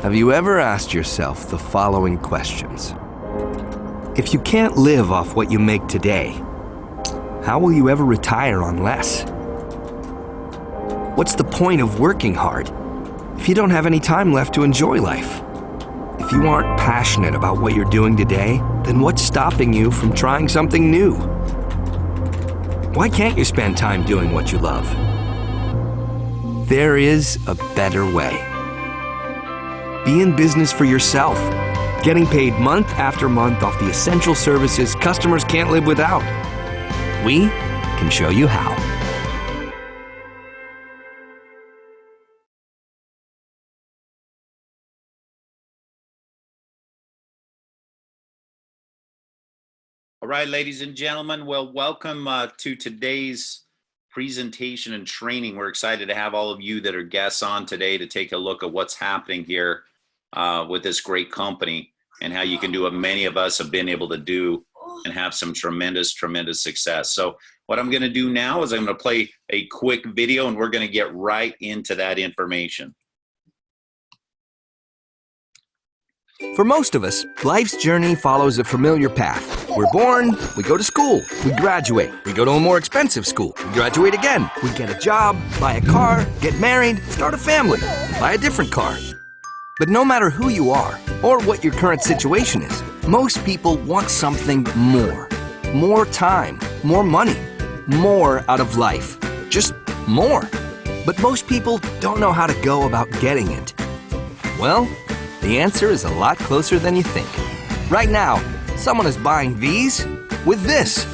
Have you ever asked yourself the following questions? If you can't live off what you make today, how will you ever retire on less? What's the point of working hard if you don't have any time left to enjoy life? If you aren't passionate about what you're doing today, then what's stopping you from trying something new? Why can't you spend time doing what you love? There is a better way. Be in business for yourself, getting paid month after month off the essential services customers can't live without. We can show you how. All right, ladies and gentlemen, well, welcome to today's presentation and training. We're excited to have all of you that are guests on today to take a look at what's happening here with this great company and how you can do what many of us have been able to do and have some tremendous success. So what I'm going to do now is I'm going to play a quick video and we're going to get right into that information. For most of us, life's journey follows a familiar path. We're born, we go to school, we graduate, we go to a more expensive school, we graduate again, we get a job, buy a car, get married, start a family, buy a different car. But no matter who you are or what your current situation is, most people want something more. More time, more money, more out of life. Just more. But most people don't know how to go about getting it. Well, the answer is a lot closer than you think. Right now, someone is buying these with this,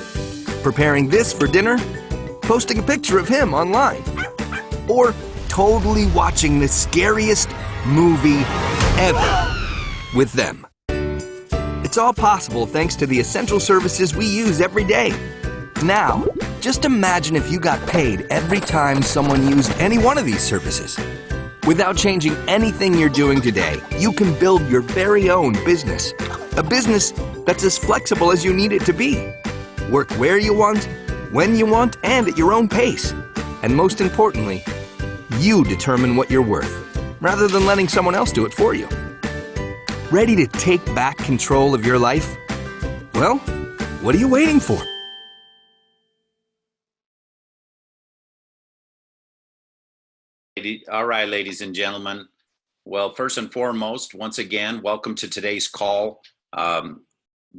preparing this for dinner, posting a picture of him online, or totally watching the scariest movie ever with them. It's all possible thanks to the essential services we use every day. Now, just imagine if you got paid every time someone used any one of these services. Without changing anything you're doing today, you can build your very own business. A business that's as flexible as you need it to be. Work where you want, when you want, and at your own pace. And most importantly, you determine what you're worth, rather than letting someone else do it for you. Ready to take back control of your life? Well, what are you waiting for? All right, ladies and gentlemen. Well, first and foremost, once again, welcome to today's call,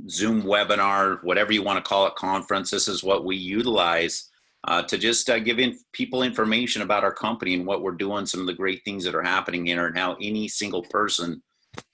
Zoom webinar, whatever you want to call it, conference. This is what we utilize to just give people information about our company and what we're doing, some of the great things that are happening here, and how any single person,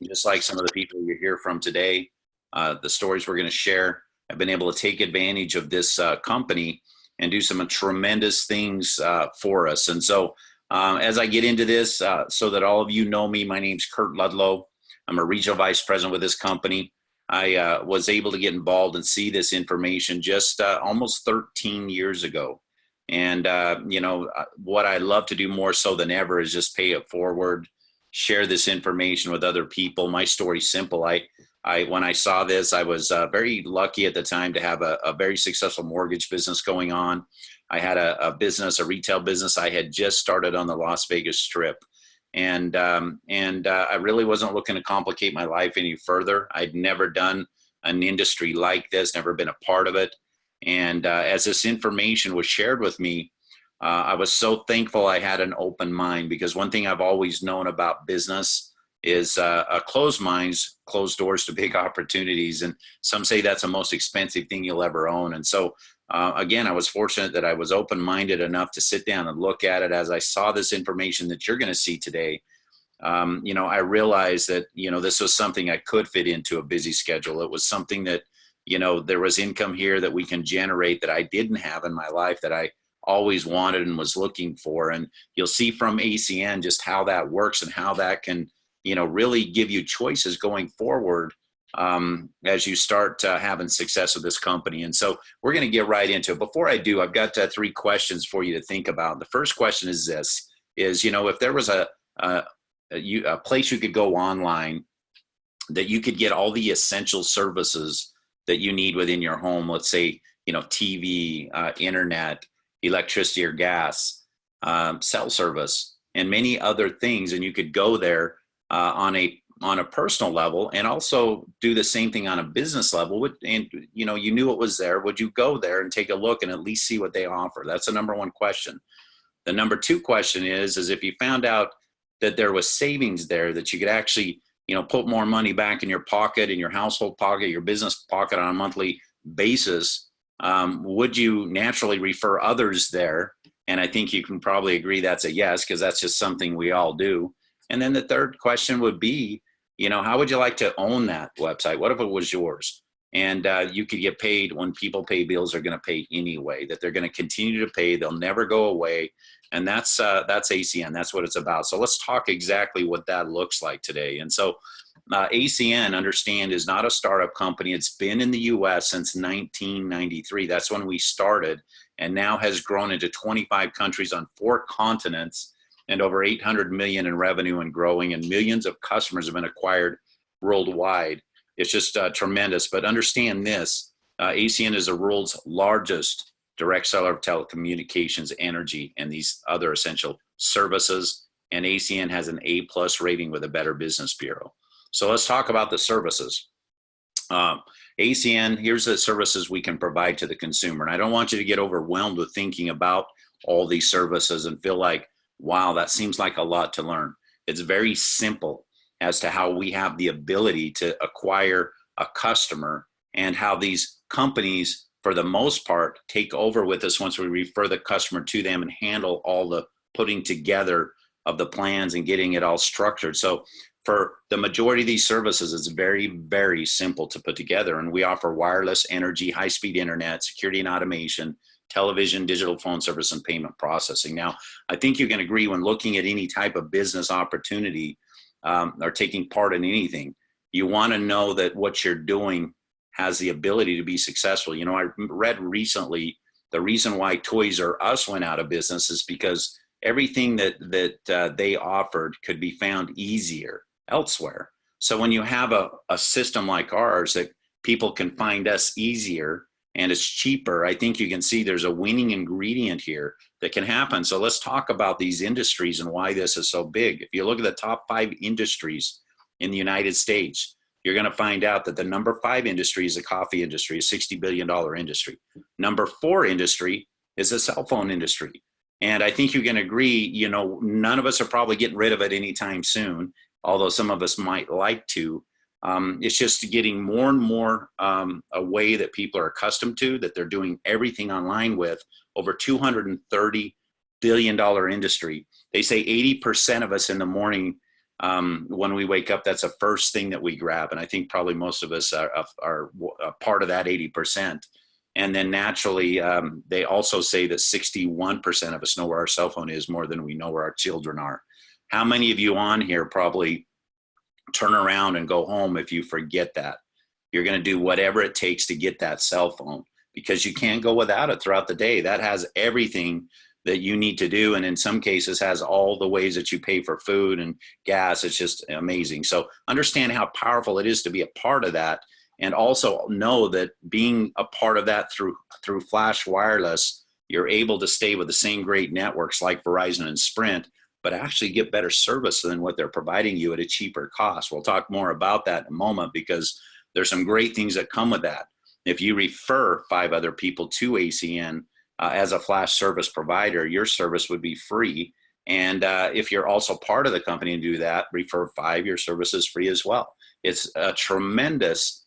just like some of the people you hear from today, the stories we're going to share, have been able to take advantage of this company and do some tremendous things for us. And so as I get into this, so that all of you know me, my name's Kurt Ludlow. I'm a regional vice president with this company. I was able to get involved and see this information just almost 13 years ago. And, you know, what I love to do more so than ever is just pay it forward, share this information with other people. My story's simple. When I saw this, I was very lucky at the time to have a very successful mortgage business going on. I had a business, a retail business. I had just started on the Las Vegas Strip. And I really wasn't looking to complicate my life any further. I'd never done an industry like this, never been a part of it. And as this information was shared with me, I was so thankful I had an open mind, because one thing I've always known about business is closed minds, closed doors to big opportunities. And some say that's the most expensive thing you'll ever own. And so again, I was fortunate that I was open-minded enough to sit down and look at it. As I saw this information that you're going to see today, you know, I realized that, you know, this was something I could fit into a busy schedule. It was something that, you know, there was income here that we can generate that I didn't have in my life, that I always wanted and was looking for. And you'll see from ACN just how that works and how that can, you know, really give you choices going forward as you start having success with this company. And so we're going to get right into it. Before I do, I've got 3 questions for you to think about. The first question is this, is, you know, if there was a place you could go online that you could get all the essential services that you need within your home, let's say, you know, TV, internet, electricity or gas, cell service, and many other things, and you could go there on a personal level, and also do the same thing on a business level? And you know, you knew it was there. Would you go there and take a look and at least see what they offer? That's the number one question. The number two question is if you found out that there was savings there, that you could actually, you know, put more money back in your pocket, in your household pocket, your business pocket on a monthly basis, would you naturally refer others there? And I think you can probably agree that's a yes, because that's just something we all do. And then the third question would be, you know, how would you like to own that website? What if it was yours? And you could get paid when people pay bills are going to pay anyway, that they're going to continue to pay. They'll never go away. And that's ACN. That's what it's about. So let's talk exactly what that looks like today. And so ACN, understand, is not a startup company. It's been in the US since 1993. That's when we started, and now has grown into 25 countries on 4 continents and over 800 million in revenue and growing, and millions of customers have been acquired worldwide. It's just tremendous. But understand this, ACN is the world's largest direct seller of telecommunications, energy, and these other essential services. And ACN has an A+ rating with a Better Business Bureau. So let's talk about the services. ACN, here's the services we can provide to the consumer. And I don't want you to get overwhelmed with thinking about all these services and feel like, wow, that seems like a lot to learn. It's very simple as to how we have the ability to acquire a customer, and how these companies, for the most part, take over with us once we refer the customer to them and handle all the putting together of the plans and getting it all structured. So for the majority of these services, it's very, very simple to put together. And we offer wireless, energy, high-speed internet, security and automation, television, digital phone service, and payment processing. Now, I think you can agree, when looking at any type of business opportunity or taking part in anything, you want to know that what you're doing has the ability to be successful. You know, I read recently the reason why Toys R Us went out of business is because everything that they offered could be found easier elsewhere. So when you have a system like ours that people can find us easier and it's cheaper, I think you can see there's a winning ingredient here that can happen. So let's talk about these industries and why this is so big. If you look at the top 5 industries in the United States, you're going to find out that the number 5 industry is the coffee industry, a $60 billion industry. Number 4 industry is the cell phone industry. And I think you can agree, you know, none of us are probably getting rid of it anytime soon, although some of us might like to. It's just getting more and more a way that people are accustomed to, that they're doing everything online with. Over $230 billion industry. They say 80% of us in the morning, when we wake up, that's the first thing that we grab. And I think probably most of us are a part of that 80%. And then naturally, they also say that 61% of us know where our cell phone is more than we know where our children are. How many of you on here probably turn around and go home if you forget that? You're going to do whatever it takes to get that cell phone, because you can't go without it throughout the day. That has everything that you need to do, and in some cases has all the ways that you pay for food and gas. It's just amazing. So understand how powerful it is to be a part of that, and also know that being a part of that through Flash Wireless, you're able to stay with the same great networks like Verizon and Sprint, but actually get better service than what they're providing you at a cheaper cost. We'll talk more about that in a moment, because there's some great things that come with that. If you refer 5 other people to ACN as a Flash service provider, your service would be free. And if you're also part of the company and do that, refer 5, your service is free as well. It's a tremendous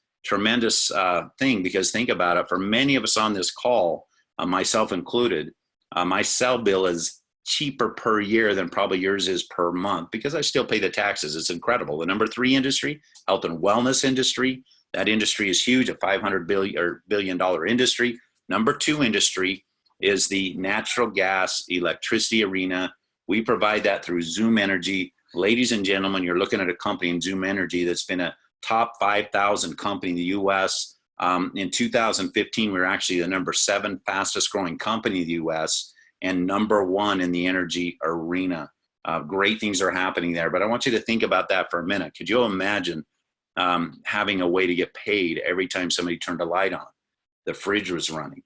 thing, because think about it. For many of us on this call, myself included, my cell bill is cheaper per year than probably yours is per month, because I still pay the taxes. It's incredible. The number 3 industry, health and wellness industry, that industry is huge, a $500 billion industry. Number 2 industry is the natural gas electricity arena. We provide that through Zoom Energy. Ladies and gentlemen, you're looking at a company in Zoom Energy that's been a top 5,000 company in the US. In 2015, we were actually the number 7 fastest growing company in the US and number 1 in the energy arena. Great things are happening there, but I want you to think about that for a minute. Could you imagine having a way to get paid every time somebody turned a light on, the fridge was running?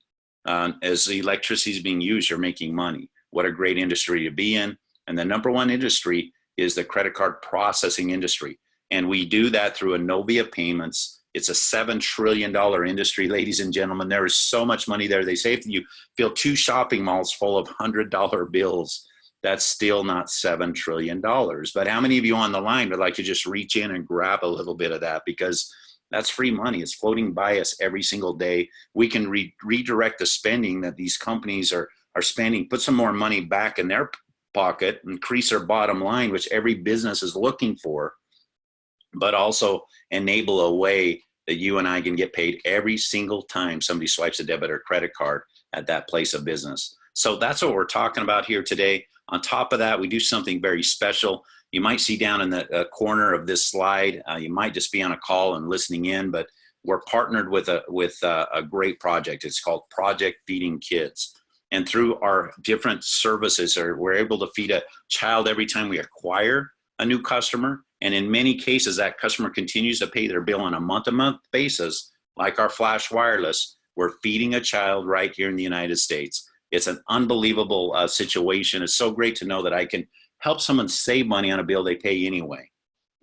As the electricity is being used, you're making money. What a great industry to be in. And the number 1 industry is the credit card processing industry. And we do that through Innovia Payments. It's a $7 trillion industry, ladies and gentlemen. There is so much money there. They say if you fill 2 shopping malls full of $100 bills, that's still not $7 trillion. But how many of you on the line would like to just reach in and grab a little bit of that? Because that's free money. It's floating by us every single day. We can redirect the spending that these companies are spending, put some more money back in their pocket, increase their bottom line, which every business is looking for, but also enable a way that you and I can get paid every single time somebody swipes a debit or credit card at that place of business. So that's what we're talking about here today. On top of that, we do something very special. You might see down in the corner of this slide, you might just be on a call and listening in, but we're partnered with a great project. It's called Project Feeding Kids. And through our different services, we're able to feed a child every time we acquire a new customer. And in many cases, that customer continues to pay their bill on a month-to-month basis, like our Flash Wireless. We're feeding a child right here in the United States. It's an unbelievable situation. It's so great to know that I can help someone save money on a bill they pay anyway.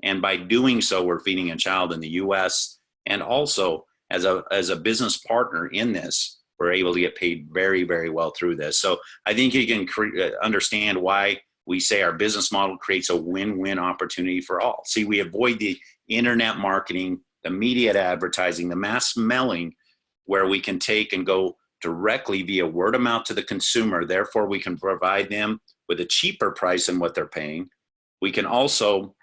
And by doing so, we're feeding a child in the US. And also, as a business partner in this, we're able to get paid very, very well through this. So I think you can understand why we say our business model creates a win-win opportunity for all. See, we avoid the internet marketing, the immediate advertising, the mass mailing, where we can take and go directly via word of mouth to the consumer. Therefore, we can provide them with a cheaper price than what they're paying. We can also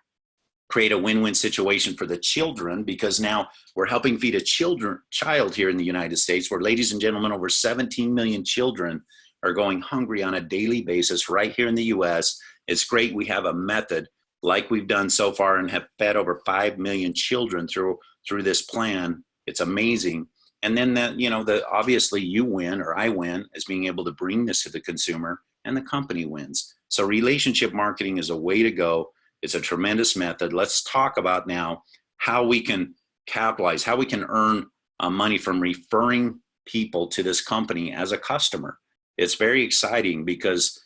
create a win-win situation for the children, because now we're helping feed a child here in the United States, where, ladies and gentlemen, over 17 million children are going hungry on a daily basis right here in the US. It's great we have a method like we've done so far and have fed over 5 million children through this plan. It's amazing. And then that, obviously you win or I win as being able to bring this to the consumer, and the company wins. So relationship marketing is a way to go. It's a tremendous method. Let's talk about now how we can capitalize, how we can earn money from referring people to this company as a customer. It's very exciting because,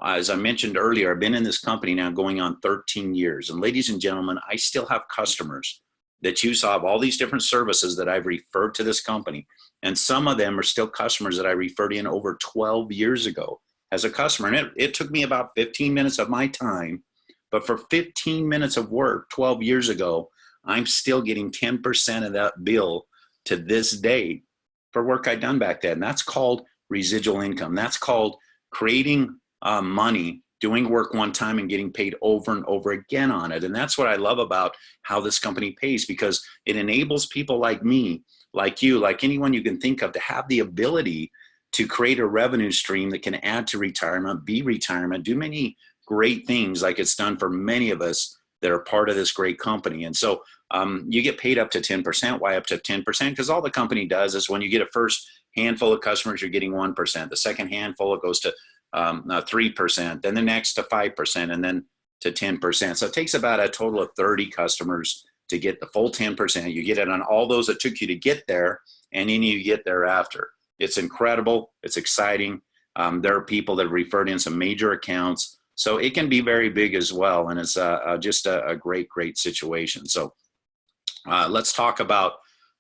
as I mentioned earlier, I've been in this company now going on 13 years. And ladies and gentlemen, I still have customers that use all these different services that I've referred to this company. And some of them are still customers that I referred in over 12 years ago as a customer. And it took me about 15 minutes of my time, but for 15 minutes of work 12 years ago, I'm still getting 10% of that bill to this day for work I'd done back then. That's called residual income. That's called creating money, doing work one time and getting paid over and over again on it. And that's what I love about how this company pays, because it enables people like me, like you, like anyone you can think of, to have the ability to create a revenue stream that can add to retirement, be retirement, do many great things like it's done for many of us that are part of this great company. And so you get paid up to 10%. Why up to 10%? Because all the company does is when you get a first handful of customers, you're getting 1%. The second handful, it goes to 3%, then the next to 5%, and then to 10%. So it takes about a total of 30 customers to get the full 10%. You get it on all those that took you to get there, and then you get thereafter. It's incredible. It's exciting. There are people that have referred in some major accounts. So it can be very big as well. And it's just a great, great situation. So let's talk about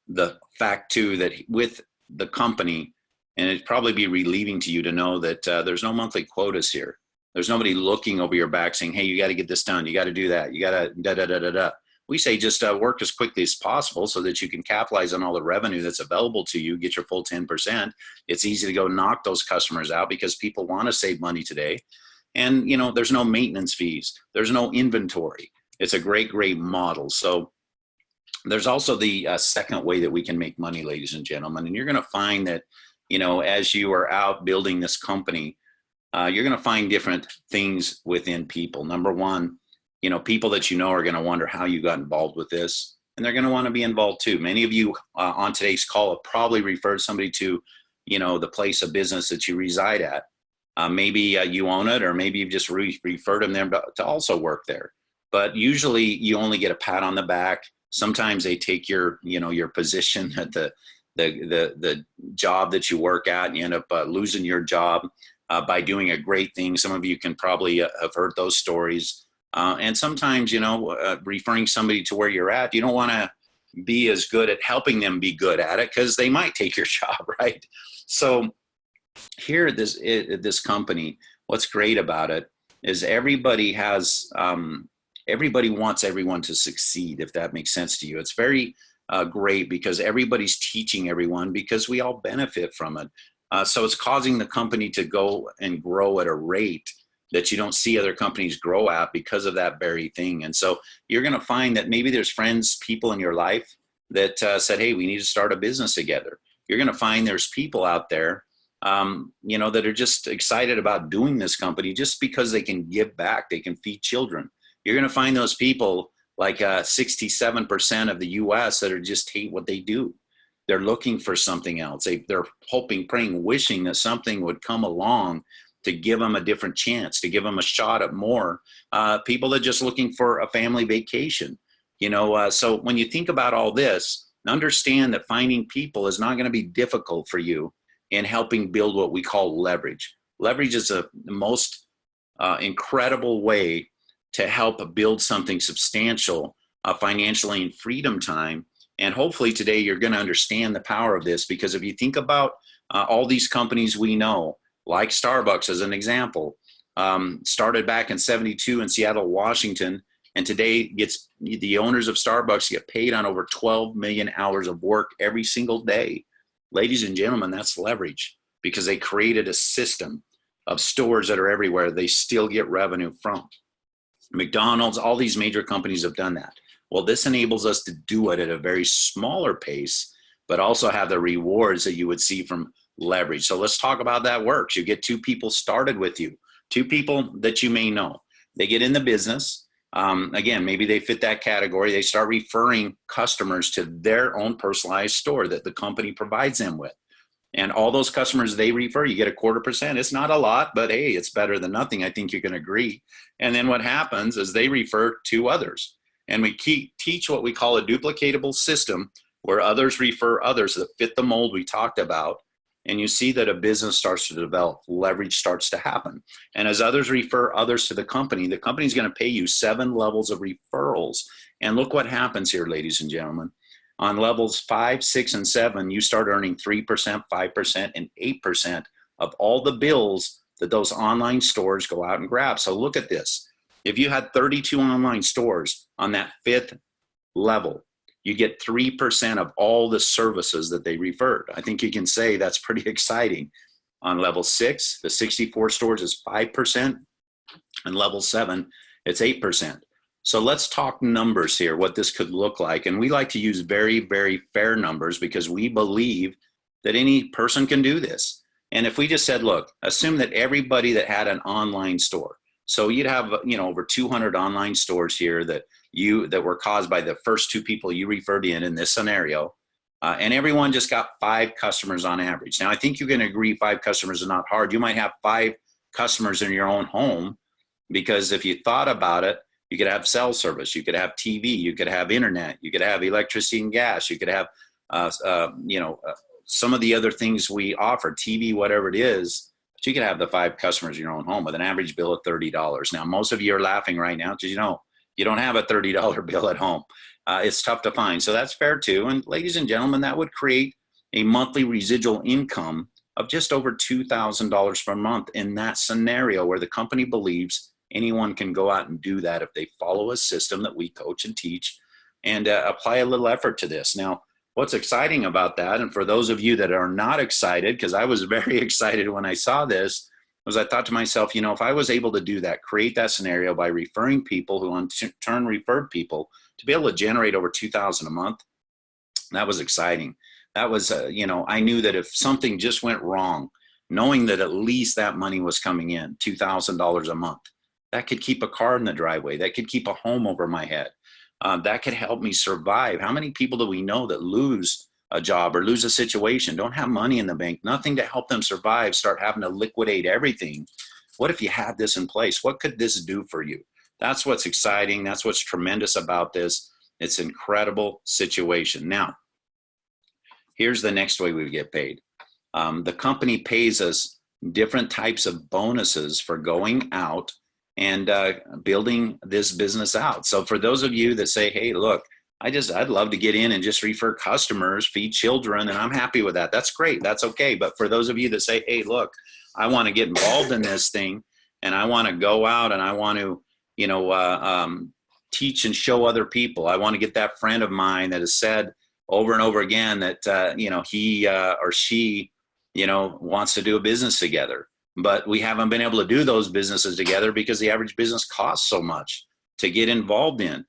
the fact too, that with the company, and it'd probably be relieving to you to know that there's no monthly quotas here. There's nobody looking over your back saying, hey, you got to get this done. You got to do that. You got to da-da-da-da-da. We say just work as quickly as possible so that you can capitalize on all the revenue that's available to you, get your full 10%. It's easy to go knock those customers out because people want to save money today. And, there's no maintenance fees. There's no inventory. It's a great, great model. So there's also the second way that we can make money, ladies and gentlemen. And you're going to find that, as you are out building this company, you're going to find different things within people. Number one, people that are going to wonder how you got involved with this, and they're going to want to be involved too. Many of you on today's call have probably referred somebody to, the place of business that you reside at. Maybe you own it, or maybe you've just referred them to also work there. But usually you only get a pat on the back. Sometimes they take your, your position at the job that you work at, and you end up losing your job by doing a great thing. Some of you can probably have heard those stories. And sometimes, referring somebody to where you're at, you don't want to be as good at helping them be good at it because they might take your job, right? So here at this company, what's great about it is everybody wants everyone to succeed, if that makes sense to you. It's very great because everybody's teaching everyone because we all benefit from it. So it's causing the company to go and grow at a rate that you don't see other companies grow at because of that very thing. And so you're going to find that maybe there's friends, people in your life that said, hey, we need to start a business together. You're going to find there's people out there, that are just excited about doing this company just because they can give back, they can feed children. You're going to find those people like 67% of the US that are just hate what they do. They're looking for something else. They're hoping, praying, wishing that something would come along to give them a different chance, to give them a shot at more. People are just looking for a family vacation. So when you think about all this, understand that finding people is not going to be difficult for you in helping build what we call leverage. Leverage is the most incredible way to help build something substantial financially in freedom time. And hopefully today you're going to understand the power of this, because if you think about all these companies we know, like Starbucks as an example, started back in '72 in Seattle, Washington, and today the owners of Starbucks get paid on over 12 million hours of work every single day. Ladies and gentlemen, that's leverage, because they created a system of stores that are everywhere. They still get revenue from. McDonald's, all these major companies have done that. Well, this enables us to do it at a very smaller pace, but also have the rewards that you would see from leverage. So let's talk about that works. You get two people started with you, two people that you may know. They get in the business. Again, maybe they fit that category. They start referring customers to their own personalized store that the company provides them with. And all those customers they refer, you get 0.25%. It's not a lot, but hey, it's better than nothing. I think you can agree. And then what happens is they refer to others. And we teach what we call a duplicatable system, where others refer others that fit the mold we talked about. And you see that a business starts to develop, leverage starts to happen. And as others refer others to the company is going to pay you 7 levels of referrals. And look what happens here, ladies and gentlemen. On levels 5, 6, and 7, you start earning 3%, 5%, and 8% of all the bills that those online stores go out and grab. So look at this. If you had 32 online stores on that 5th level, you get 3% of all the services that they referred. I think you can say that's pretty exciting. On level 6, the 64 stores is 5%, and level 7, it's 8%. So let's talk numbers here, what this could look like. And we like to use very, very fair numbers because we believe that any person can do this. And if we just said, look, assume that everybody that had an online store, so you'd have, over 200 online stores here that were caused by the first 2 people you referred in this scenario, and everyone just got 5 customers on average. Now, I think you can agree 5 customers is not hard. You might have 5 customers in your own home, because if you thought about it, you could have cell service, you could have TV, you could have internet, you could have electricity and gas, you could have, some of the other things we offer, TV, whatever it is. But you could have the 5 customers in your own home with an average bill of $30. Now, most of you are laughing right now because you don't have a $30 bill at home. It's tough to find. So that's fair too. And ladies and gentlemen, that would create a monthly residual income of just over $2,000 per month in that scenario, where the company believes anyone can go out and do that if they follow a system that we coach and teach and apply a little effort to this. Now, what's exciting about that, and for those of you that are not excited, because I was very excited when I saw this, was I thought to myself, if I was able to do that, create that scenario by referring people who in turn referred people, to be able to generate over $2,000 a month, that was exciting. That was, I knew that if something just went wrong, knowing that at least that money was coming in, $2,000 a month, that could keep a car in the driveway. That could keep a home over my head. That could help me survive. How many people do we know that lose a job or lose a situation, don't have money in the bank, nothing to help them survive, start having to liquidate everything? What if you had this in place? What could this do for you? That's what's exciting. That's what's tremendous about this. It's an incredible situation. Now, here's the next way we get paid. The company pays us different types of bonuses for going out and building this business out. So for those of you that say, hey, look, I'd love to get in and just refer customers, feed children, and I'm happy with that. That's great. That's okay. But for those of you that say, hey, look, I want to get involved in this thing, and I want to go out and I want to, teach and show other people. I want to get that friend of mine that has said over and over again that, he or she, wants to do a business together. But we haven't been able to do those businesses together because the average business costs so much to get involved in.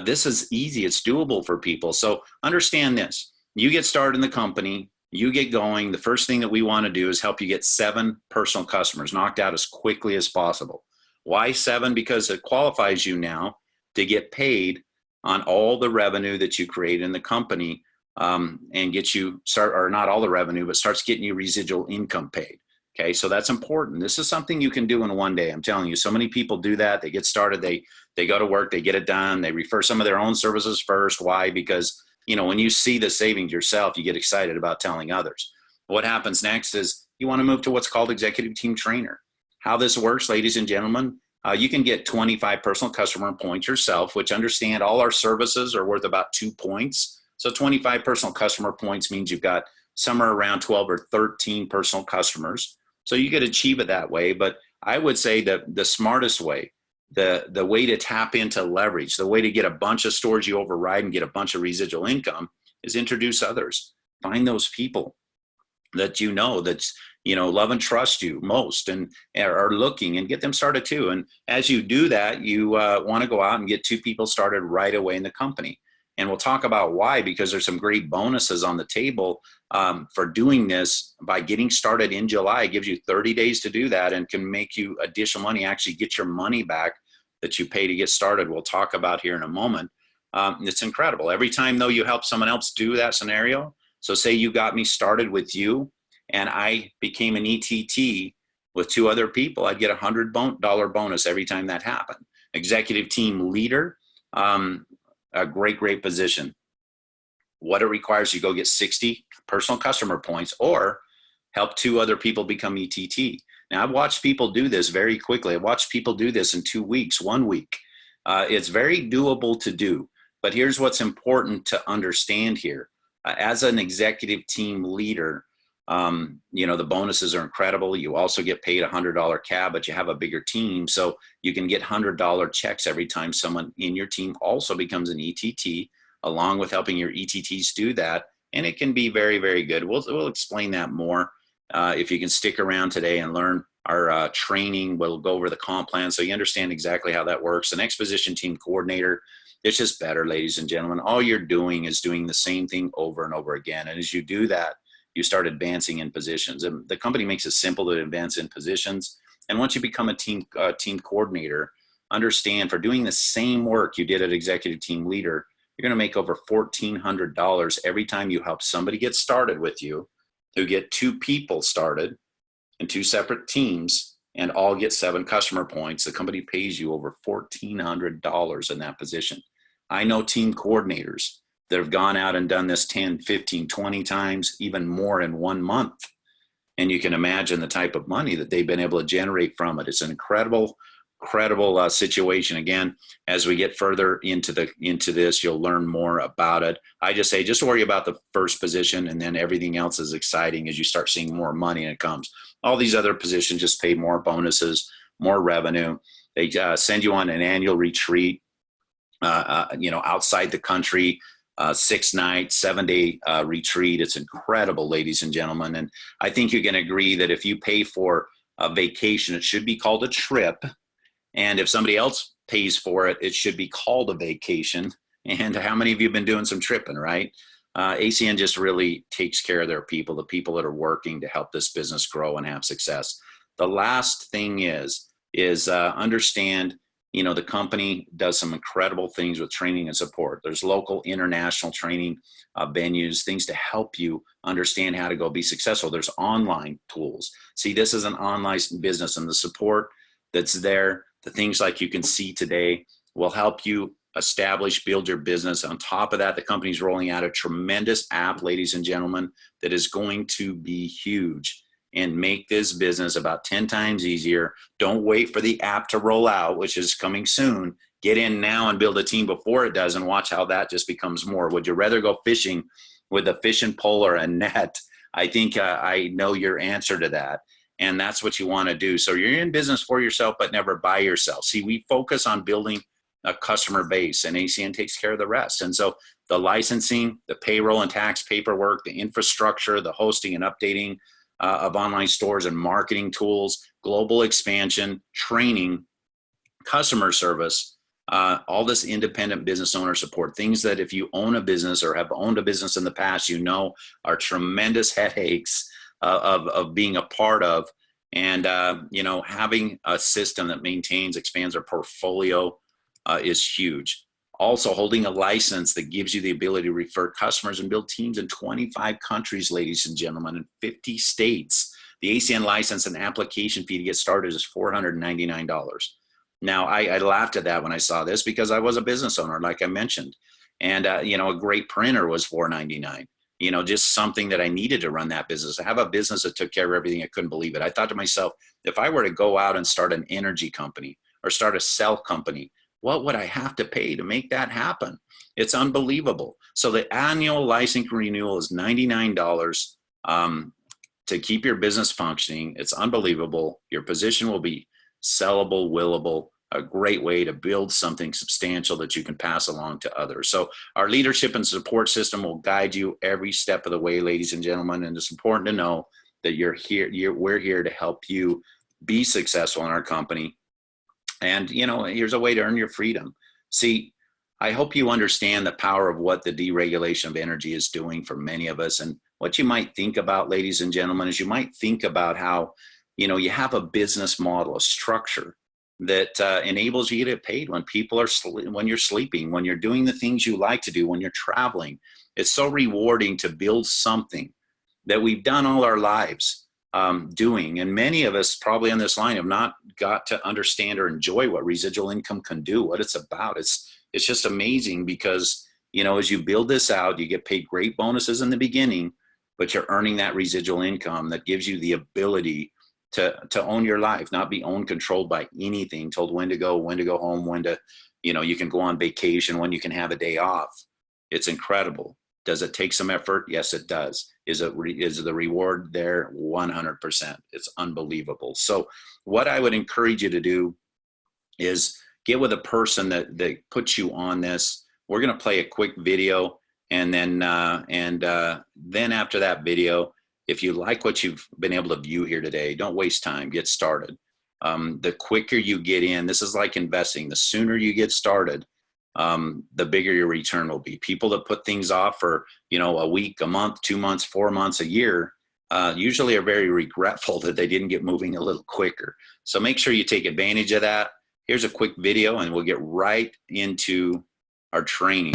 This is easy. It's doable for people. So understand this. You get started in the company, you get going. The first thing that we want to do is help you get 7 personal customers knocked out as quickly as possible. Why 7? Because it qualifies you now to get paid on all the revenue that you create in the company, and get you or not all the revenue, but starts getting you residual income paid. Okay, so that's important. This is something you can do in one day. I'm telling you, so many people do that. They get started, they go to work, they get it done, they refer some of their own services first. Why? Because when you see the savings yourself, you get excited about telling others. What happens next is you want to move to what's called executive team trainer. How this works, ladies and gentlemen, you can get 25 personal customer points yourself, which understand all our services are worth about 2 points. So 25 personal customer points means you've got somewhere around 12 or 13 personal customers. So you could achieve it that way. But I would say that the smartest way, the way to tap into leverage, the way to get a bunch of stores you override and get a bunch of residual income is introduce others. Find those people that that's love and trust you most and are looking, and get them started too. And as you do that, you want to go out and get 2 people started right away in the company. And we'll talk about why, because there's some great bonuses on the table for doing this. By getting started in July, it gives you 30 days to do that and can make you additional money, actually get your money back that you pay to get started. We'll talk about here in a moment. It's incredible. Every time though you help someone else do that scenario, so say you got me started with you and I became an ETT with 2 other people, I'd get $100 bonus every time that happened. Executive team leader, a great position. What it requires, you go get 60 personal customer points or help 2 other people become ETT. Now, I've watched people do this very quickly. I've watched people do this in 2 weeks, 1 week. It's very doable to do. But here's what's important to understand here. As an executive team leader, the bonuses are incredible. You also get paid $100 cab, but you have a bigger team. So you can get $100 checks every time someone in your team also becomes an ETT, along with helping your ETTs do that. And it can be very, very good. We'll explain that more. If you can stick around today and learn our training, we'll go over the comp plan so you understand exactly how that works. The next position, team coordinator, it's just better, ladies and gentlemen. All you're doing is doing the same thing over and over again. And as you do that, you start advancing in positions. And the company makes it simple to advance in positions. And once you become a team coordinator, understand for doing the same work you did at executive team leader, you're going to make over $1,400 every time you help somebody get started with you, who get 2 people started in 2 separate teams and all get 7 customer points. The company pays you over $1,400 in that position. I know team coordinators that have gone out and done this 10, 15, 20 times, even more in 1 month. And you can imagine the type of money that they've been able to generate from it. It's an incredible situation. Again, as we get further into this, you'll learn more about it. I just say, just worry about the first position, and then everything else is exciting as you start seeing more money and it comes. All these other positions just pay more bonuses, more revenue. They send you on an annual retreat, outside the country, 6-night, 7-day retreat. It's incredible, ladies and gentlemen. And I think you can agree that if you pay for a vacation, it should be called a trip. And if somebody else pays for it, it should be called a vacation. And how many of you have been doing some tripping, right? ACN just really takes care of their people, the people that are working to help this business grow and have success. The last thing is understand, the company does some incredible things with training and support. There's local, international training venues, things to help you understand how to go be successful. There's online tools. See, this is an online business, and the support that's there, the things like you can see today, will help you build your business. On top of that, the company's rolling out a tremendous app, ladies and gentlemen, that is going to be huge. and make this business about 10 times easier. Don't wait for the app to roll out, which is coming soon. Get in now and build a team before it does, and watch how that just becomes more. Would you rather go fishing with a fishing pole or a net? I think I know your answer to that. And that's what you want to do. So you're in business for yourself, but never by yourself. See, we focus on building a customer base, and ACN takes care of the rest. And so the licensing, the payroll and tax paperwork, the infrastructure, the hosting and updating of online stores and marketing tools, global expansion, training, customer service, all this independent business owner support, things that if you own a business or have owned a business in the past, you know are tremendous headaches of being a part of. And, you know, having a system that maintains, expands our portfolio is huge. Also, holding a license that gives you the ability to refer customers and build teams in 25 countries, ladies and gentlemen, in 50 states. The ACN license and application fee to get started is $499. Now, I laughed at that when I saw this because I was a business owner, like I mentioned. And, you know, a great printer was $499. You know, just something that I needed to run that business. I have a business that took care of everything. I couldn't believe it. I thought to myself, if I were to go out and start an energy company or start a cell company, what would I have to pay to make that happen? It's unbelievable. So the annual license renewal is $99 to keep your business functioning. It's unbelievable. Your position will be sellable, willable, a great way to build something substantial that you can pass along to others. So our leadership and support system will guide you every step of the way, ladies and gentlemen. And it's important to know that we're here to help you be successful in our company. And, you know, here's a way to earn your freedom. See, I hope you understand the power of what the deregulation of energy is doing for many of us. And what you might think about, ladies and gentlemen, is you might think about how, you know, you have a business model, a structure that enables you to get paid when people are when you're sleeping, when you're doing the things you like to do, when you're traveling. It's so rewarding to build something that we've done all our lives doing. And many of us probably on this line have not got to understand or enjoy what residual income can do, what it's about. It's just amazing because, you know, as you build this out, you get paid great bonuses in the beginning, but you're earning that residual income that gives you the ability to own your life, not be owned, controlled by anything, told when to go home, when to, you know, you can go on vacation, when you can have a day off. It's incredible. Does it take some effort? Yes, it does. Is the reward there? 100%. It's unbelievable. So what I would encourage you to do is get with a person that puts you on this. We're going to play a quick video, and then after that video, if you like what you've been able to view here today, don't waste time, get started. The quicker you get in, this is like investing. The sooner you get started, the bigger your return will be. People that put things off for, you know, a week, a month, 2 months, 4 months, a year, usually are very regretful that they didn't get moving a little quicker. So make sure you take advantage of that. Here's a quick video and we'll get right into our training.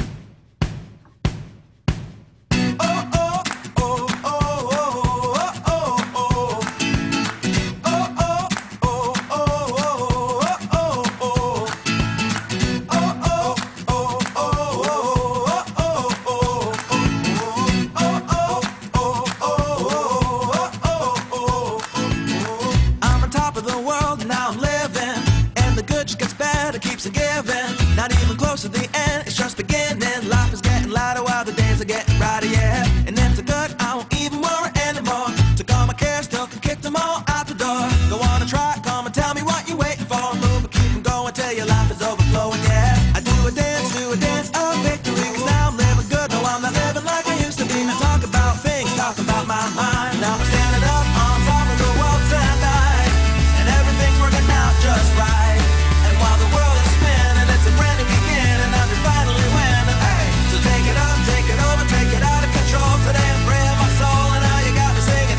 To the end, it's just beginning. Life is getting lighter while the days are getting brighter, yeah. And then to good, I won't even worry anymore. Took all my cares, still can kick them all out the door. Go on and try, come and tell me what you're waiting for. Move and keep them going till your life is overflowing, yeah. I do a dance of victory, cause now I'm living good. No, I'm not living like I used to be. Now talk about things, talk about my mind. Now I'm standing up on top of the world tonight, and everything's working out just right. And while the world is spinning, it's a brand new beginning. Finally win, hey. So take it up, take it over, take it out of control. Today I'm freeing my soul, and now you got me singing.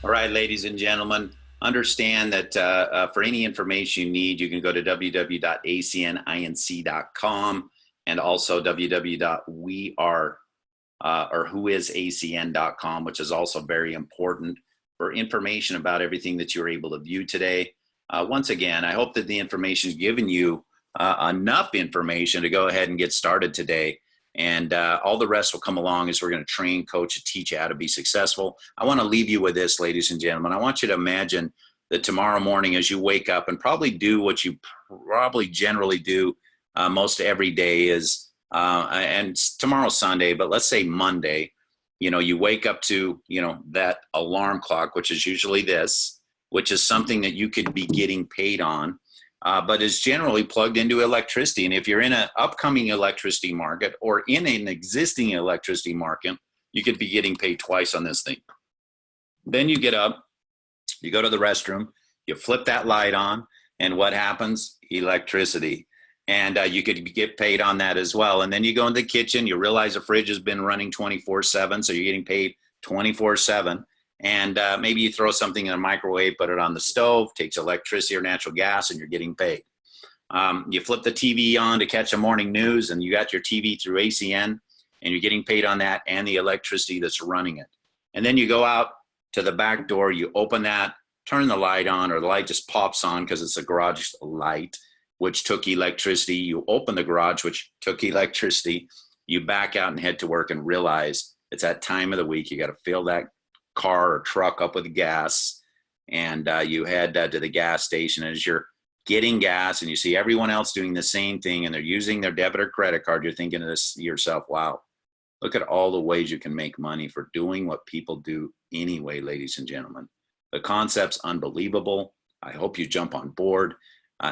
All right, ladies and gentlemen, understand that for any information you need, you can go to www.acninc.com and also www.whoisacn.com, which is also very important for information about everything that you're able to view today. Once again, I hope that the information is giving you enough information to go ahead and get started today. And all the rest will come along as we're going to train, coach, and teach you how to be successful. I want to leave you with this, ladies and gentlemen. I want you to imagine that tomorrow morning as you wake up and probably do what you probably generally do most every day is, and tomorrow's Sunday, but let's say Monday, you wake up to, that alarm clock, which is usually this, which is something that you could be getting paid on. But is generally plugged into electricity. And if you're in an upcoming electricity market or in an existing electricity market, you could be getting paid twice on this thing. Then you get up, you go to the restroom, you flip that light on, and what happens? Electricity. And you could get paid on that as well. And then you go in the kitchen, you realize the fridge has been running 24/7, so you're getting paid 24/7. And maybe you throw something in a microwave, put it on the stove, takes electricity or natural gas, and you're getting paid. You flip the TV on to catch the morning news, and you got your TV through ACN, and you're getting paid on that and the electricity that's running it. And then you go out to the back door, you open that, turn the light on, or the light just pops on because it's a garage light, which took electricity. You open the garage, which took electricity. You back out and head to work and realize it's that time of the week. You got to fill that car or truck up with gas, and you head to the gas station. As you're getting gas and you see everyone else doing the same thing and they're using their debit or credit card, you're thinking to yourself, wow, look at all the ways you can make money for doing what people do anyway, ladies and gentlemen. The concept's unbelievable. I hope you jump on board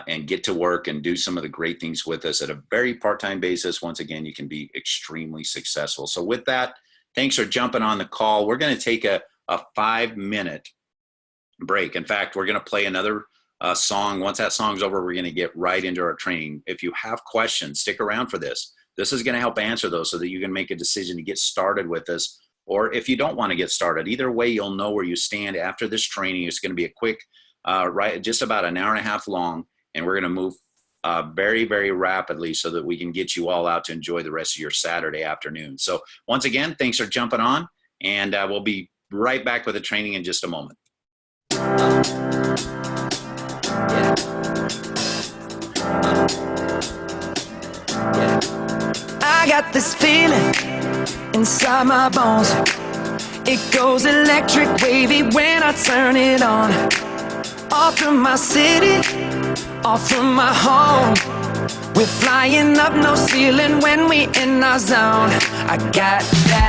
and get to work and do some of the great things with us at a very part-time basis. Once again, you can be extremely successful. So with that, thanks for jumping on the call. We're going to take a 5-minute break. In fact, we're going to play another song. Once that song's over, we're going to get right into our training. If you have questions, stick around for this. This is going to help answer those so that you can make a decision to get started with us. Or if you don't want to get started, either way, you'll know where you stand after this training. It's going to be a quick, just about an hour and a half long, and we're going to move very, very rapidly so that we can get you all out to enjoy the rest of your Saturday afternoon. So once again, thanks for jumping on, and we'll be right back with the training in just a moment. I got this feeling inside my bones. It goes electric wavy when I turn it on. Off from my city, off from my home. We're flying up no ceiling when we in our zone. I got that